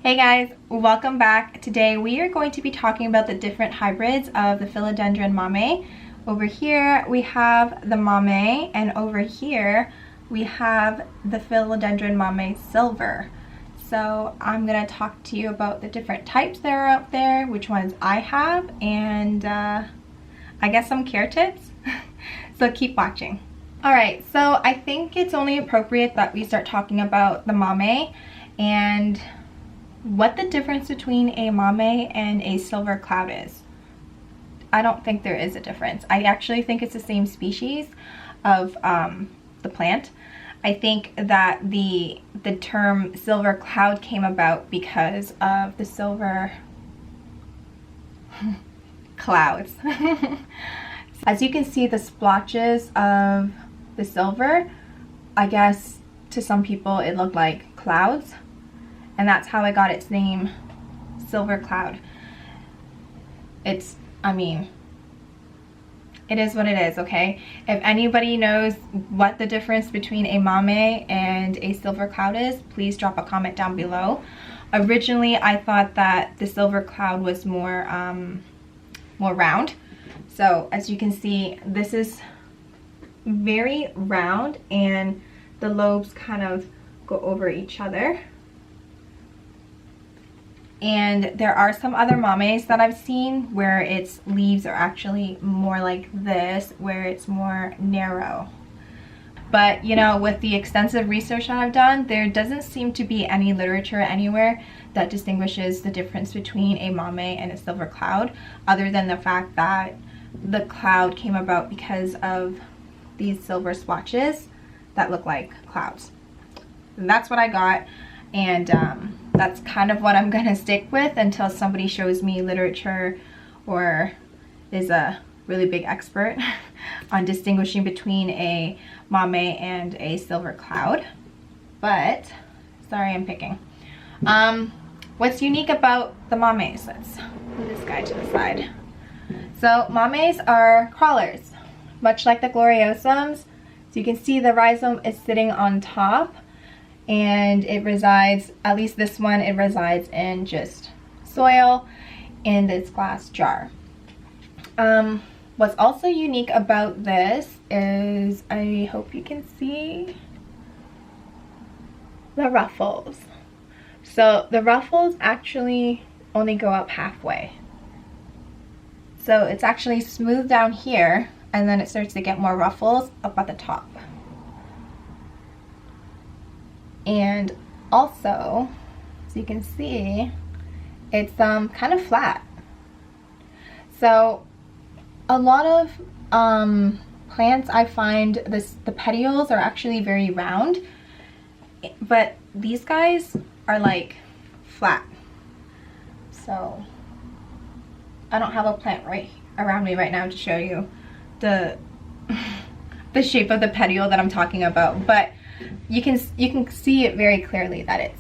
Hey guys, welcome back. Today we are going to be talking about the different hybrids of the Philodendron Mamei. Over here we have the Mamei, and over here we have the Philodendron Mamei Silver. So I'm going to talk to you about the different types that are out there, which ones I have, and I guess some care tips. So keep watching. Alright, so I think it's only appropriate that we start talking about the Mamei and what the difference between a mame and a silver cloud is. I don't think there is a difference. I actually think it's the same species of the plant. I think that the term silver cloud came about because of the silver clouds. As you can see, the splotches of the silver, I guess to some people it looked like clouds. And that's how I got its name, silver cloud. It is what it is, okay? If anybody knows what the difference between a mame and a silver cloud is, please drop a comment down below. Originally, I thought that the silver cloud was more round. So as you can see, this is very round and the lobes kind of go over each other. And there are some other mames that I've seen where its leaves are actually more like this, where it's more narrow. But you know, with the extensive research that I've done, there doesn't seem to be any literature anywhere that distinguishes the difference between a mame and a silver cloud, other than the fact that the cloud came about because of these silver splotches that look like clouds. And that's what I got, and that's kind of what I'm gonna stick with until somebody shows me literature or is a really big expert on distinguishing between a mame and a silver cloud. But sorry, I'm picking. What's unique about the mames? Let's move this guy to the side. So mames are crawlers, much like the gloriosums. So you can see the rhizome is sitting on top, and it resides, at least this one, it resides in just soil in this glass jar. What's also unique about this is, I hope you can see the ruffles. So the ruffles actually only go up halfway. So it's actually smooth down here, and then it starts to get more ruffles up at the top. And also, as you can see, it's kind of flat. So a lot of plants, I find the petioles are actually very round, but these guys are like flat. So I don't have a plant right around me right now to show you the shape of the petiole that I'm talking about, but you can see it very clearly that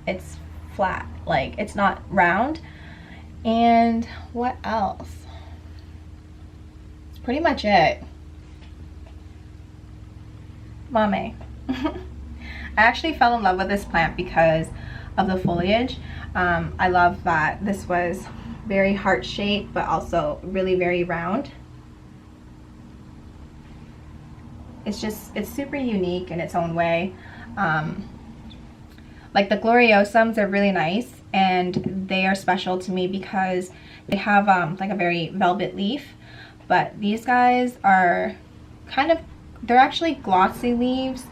it's flat, like it's not round. And what else? It's pretty much it. Mamei. I actually fell in love with this plant because of the foliage. I love that this was very heart-shaped, but also really very round. It's super unique in its own way. Like the gloriosums are really nice, and they are special to me because they have like a very velvet leaf, but these guys are they're actually glossy leaves.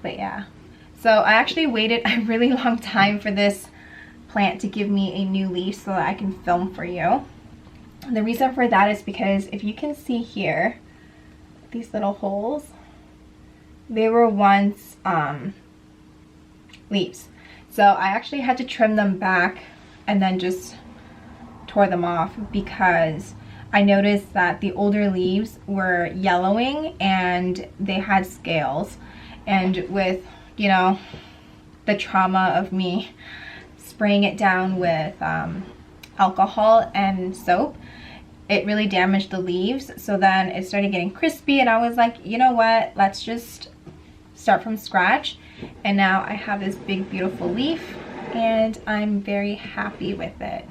But yeah, so I actually waited a really long time for this plant to give me a new leaf so that I can film for you. And the reason for that is because if you can see here, these little holes, they were once leaves. So I actually had to trim them back and then just tore them off because I noticed that the older leaves were yellowing and they had scales. And with, you know, the trauma of me spraying it down with alcohol and soap, it really damaged the leaves. So then it started getting crispy, and I was like, you know what, let's just start from scratch. And now I have this big beautiful leaf, and I'm very happy with it.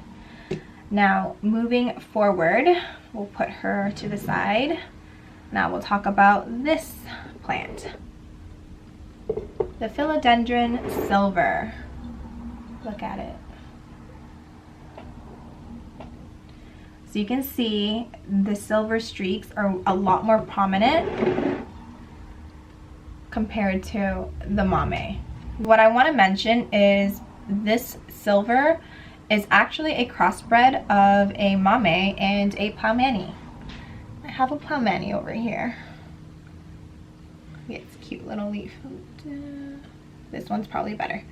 Now moving forward, we'll put her to the side. Now we'll talk about this plant, the Philodendron Silver. Look at it. So you can see the silver streaks are a lot more prominent compared to the Mamei. What I want to mention is this silver is actually a crossbred of a Mamei and a Plowmanii. I have a Plowmanii over here. It's a cute little leaf. This one's probably better.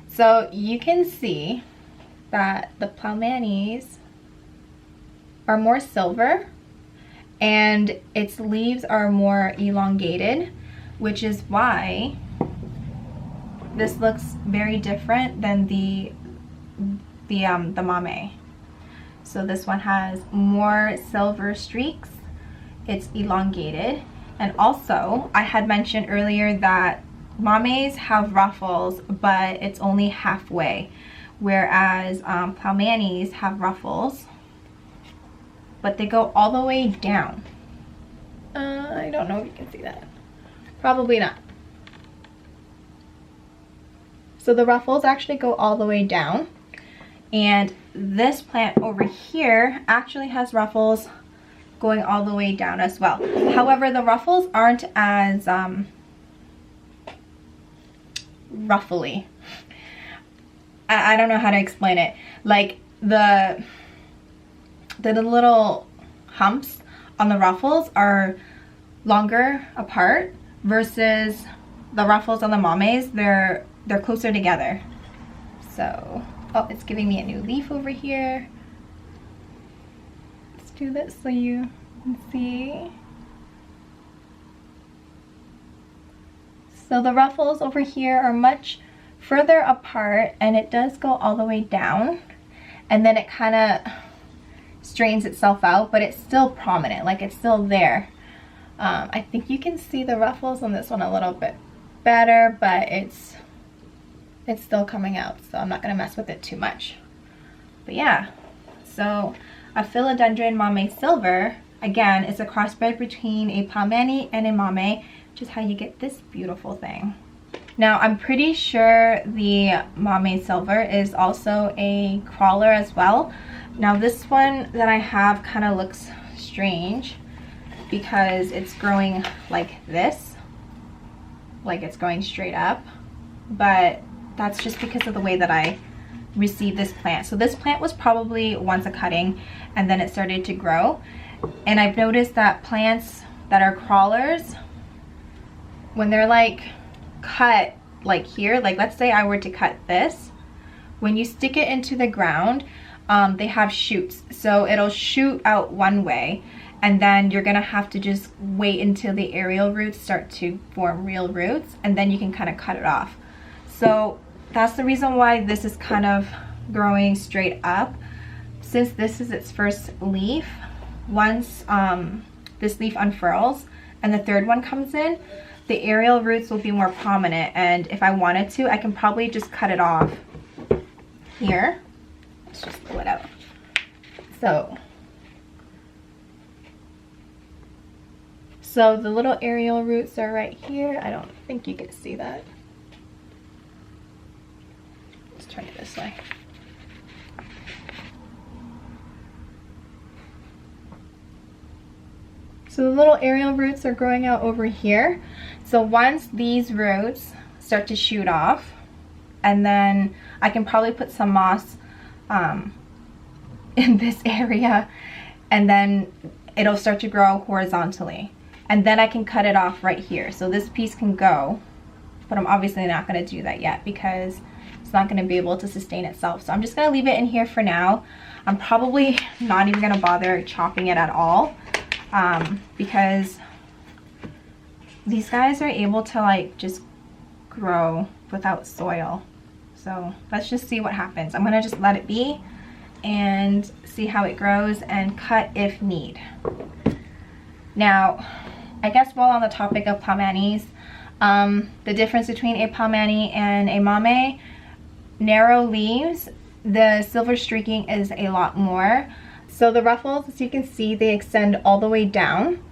So you can see that the Plowmanies are more silver and its leaves are more elongated, which is why this looks very different than the Mamei. So this one has more silver streaks, it's elongated, and also I had mentioned earlier that Mameis have ruffles, but it's only halfway, whereas Plowmanies have ruffles, but they go all the way down. I don't know if you can see that. Probably not. So the ruffles actually go all the way down, and this plant over here actually has ruffles going all the way down as well. However, the ruffles aren't as ruffly. I don't know how to explain it. Like the little humps on the ruffles are longer apart versus the ruffles on the Mameis, they're closer together. So, oh, it's giving me a new leaf over here. Let's do this so you can see. So the ruffles over here are much further apart, and it does go all the way down, and then it kind of straightens itself out, but it's still prominent, like it's still there. I think you can see the ruffles on this one a little bit better, but it's still coming out, so I'm not going to mess with it too much. But yeah, so a Philodendron Mamei Silver, again, is a crossbred between a Plowmanii and a Mamei, which is how you get this beautiful thing. Now, I'm pretty sure the Mamei Silver is also a crawler as well. Now, this one that I have kind of looks strange because it's growing like this, like it's going straight up, but that's just because of the way that I received this plant. So this plant was probably once a cutting, and then it started to grow. And I've noticed that plants that are crawlers, when they're like cut like here, like let's say I were to cut this, when you stick it into the ground, they have shoots. So it'll shoot out one way, and then you're gonna have to just wait until the aerial roots start to form real roots, and then you can kind of cut it off. So that's the reason why this is kind of growing straight up. Since this is its first leaf, once this leaf unfurls and the third one comes in, the aerial roots will be more prominent, and if I wanted to, I can probably just cut it off here. Let's just pull it out. So the little aerial roots are right here. I don't think you can see that. Let's turn it this way. So the little aerial roots are growing out over here. So once these roots start to shoot off, and then I can probably put some moss in this area, and then it'll start to grow horizontally. And then I can cut it off right here. So this piece can go, but I'm obviously not gonna do that yet because it's not gonna be able to sustain itself. So I'm just gonna leave it in here for now. I'm probably not even gonna bother chopping it at all because these guys are able to like just grow without soil. So let's just see what happens. I'm gonna just let it be and see how it grows and cut if need. Now, I guess while on the topic of Plowmanies, the difference between a Plowmanii and a Mamei, narrow leaves, the silver streaking is a lot more. So the ruffles, as you can see, they extend all the way down,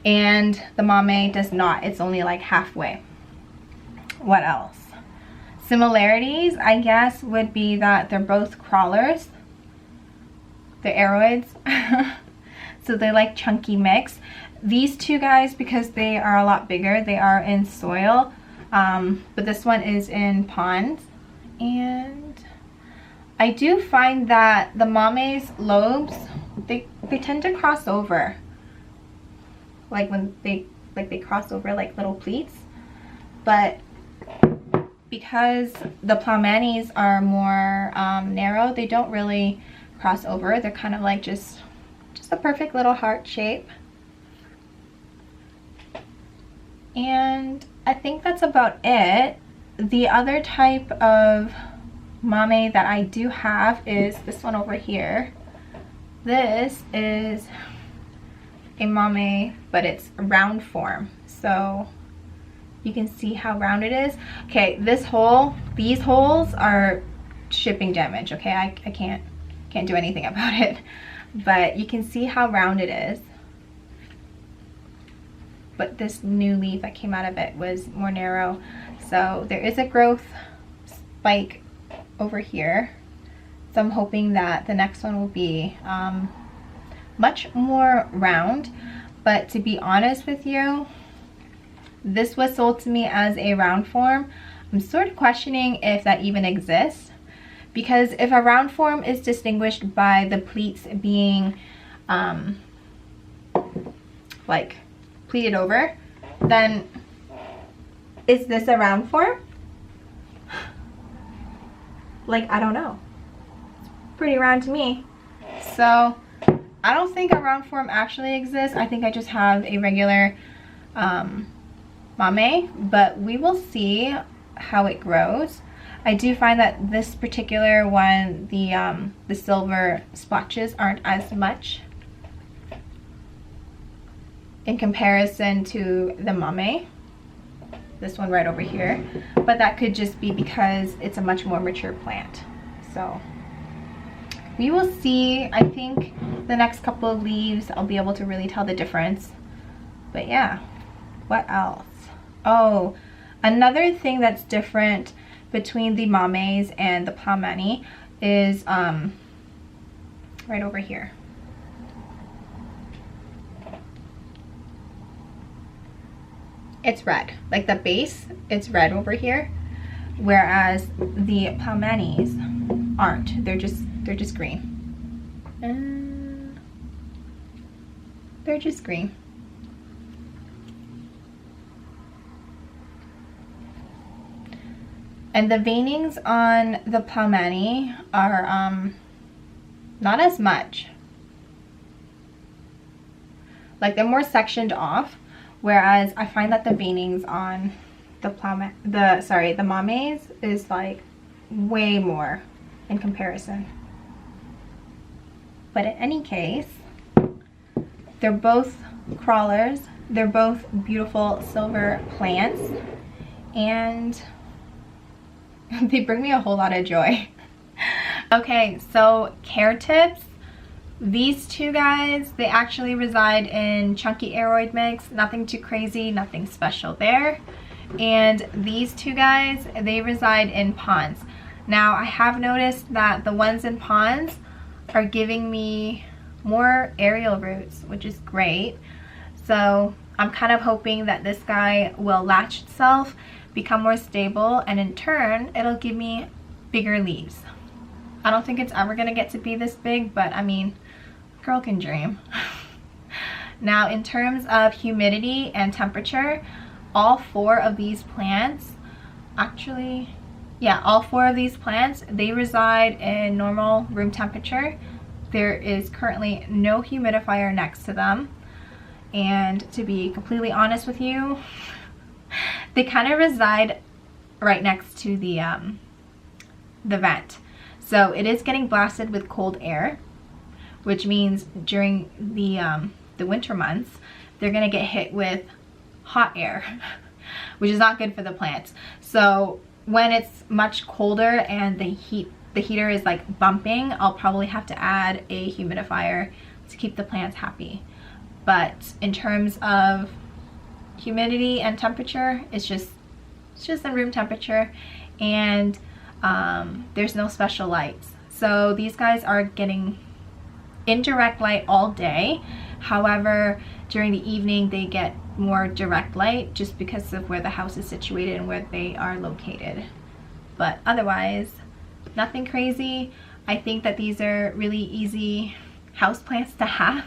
and the Mamei does not. It's only like halfway. What else? Similarities, I guess, would be that they're both crawlers. They're aroids. So they like chunky mix. These two guys, because they are a lot bigger, they are in soil, but this one is in ponds. And I do find that the Mamei's lobes, they tend to cross over, like when they cross over like little pleats. But because the Plowmanies are more narrow, they don't really cross over. They're kind of like just a perfect little heart shape. And I think that's about it. The other type of Mamei that I do have is this one over here. This is a Mamei, but it's round form. So you can see how round it is. Okay, these holes are shipping damage. Okay, I can't do anything about it. But you can see how round it is. But this new leaf that came out of it was more narrow. So there is a growth spike over here. So I'm hoping that the next one will be much more round. But to be honest with you, this was sold to me as a round form. I'm sort of questioning if that even exists, because if a round form is distinguished by the pleats being like pleated over, then is this a round form? Like, I don't know. It's pretty round to me. So I don't think a round form actually exists. I think I just have a regular Mamei, but we will see how it grows. I do find that this particular one, the silver splotches aren't as much in comparison to the Mamei, this one right over here, but that could just be because it's a much more mature plant. So we will see. I think the next couple of leaves I'll be able to really tell the difference. But yeah, what else? Oh, another thing that's different between the Mameis and the Plowmanii is right over here. It's red, like the base, it's red over here, whereas the Plowmanies aren't. They're just green. And they're just green. And the veinings on the Plowmanii are not as much. Like, they're more sectioned off, whereas I find that the veinings on the Mameis is like way more in comparison. But in any case, they're both crawlers. They're both beautiful silver plants, and they bring me a whole lot of joy. Okay, so care tips. These two guys, they actually reside in chunky aroid mix. Nothing too crazy, nothing special there. And these two guys, they reside in ponds. Now, I have noticed that the ones in ponds are giving me more aerial roots, which is great. So I'm kind of hoping that this guy will latch itself, become more stable, and in turn, it'll give me bigger leaves. I don't think it's ever gonna get to be this big, but I mean, girl can dream. Now, in terms of humidity and temperature, all four of these plants, all four of these plants, they reside in normal room temperature. There is currently no humidifier next to them. And to be completely honest with you, they kind of reside right next to the vent. So it is getting blasted with cold air, which means during the winter months, they're gonna get hit with hot air, which is not good for the plants. So when it's much colder and the heater is like bumping, I'll probably have to add a humidifier to keep the plants happy. But in terms of humidity and temperature, it's just the room temperature, and there's no special lights. So these guys are getting indirect light all day. However, during the evening they get more direct light just because of where the house is situated and where they are located. But otherwise, nothing crazy. I think that these are really easy houseplants to have,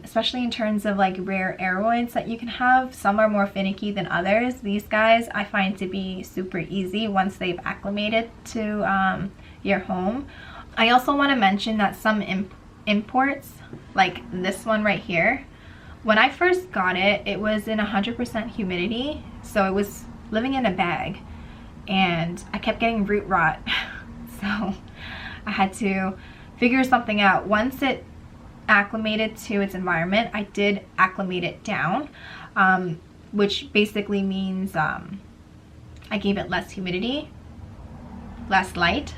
especially in terms of like rare aeroids that you can have. Some are more finicky than others. These guys I find to be super easy once they've acclimated to your home. I also want to mention that some imports, like this one right here, when I first got it, it was in 100% humidity, so it was living in a bag, and I kept getting root rot. So I had to figure something out. Once it acclimated to its environment, I did acclimate it down, which basically means I gave it less humidity, less light,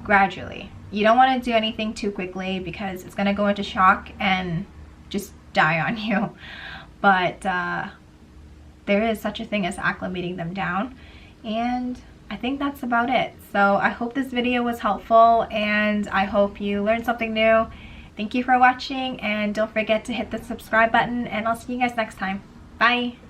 gradually. You don't want to do anything too quickly because it's going to go into shock and just die on you. But there is such a thing as acclimating them down, and I think that's about it. So I hope this video was helpful, and I hope you learned something new. Thank you for watching, and don't forget to hit the subscribe button, and I'll see you guys next time. Bye!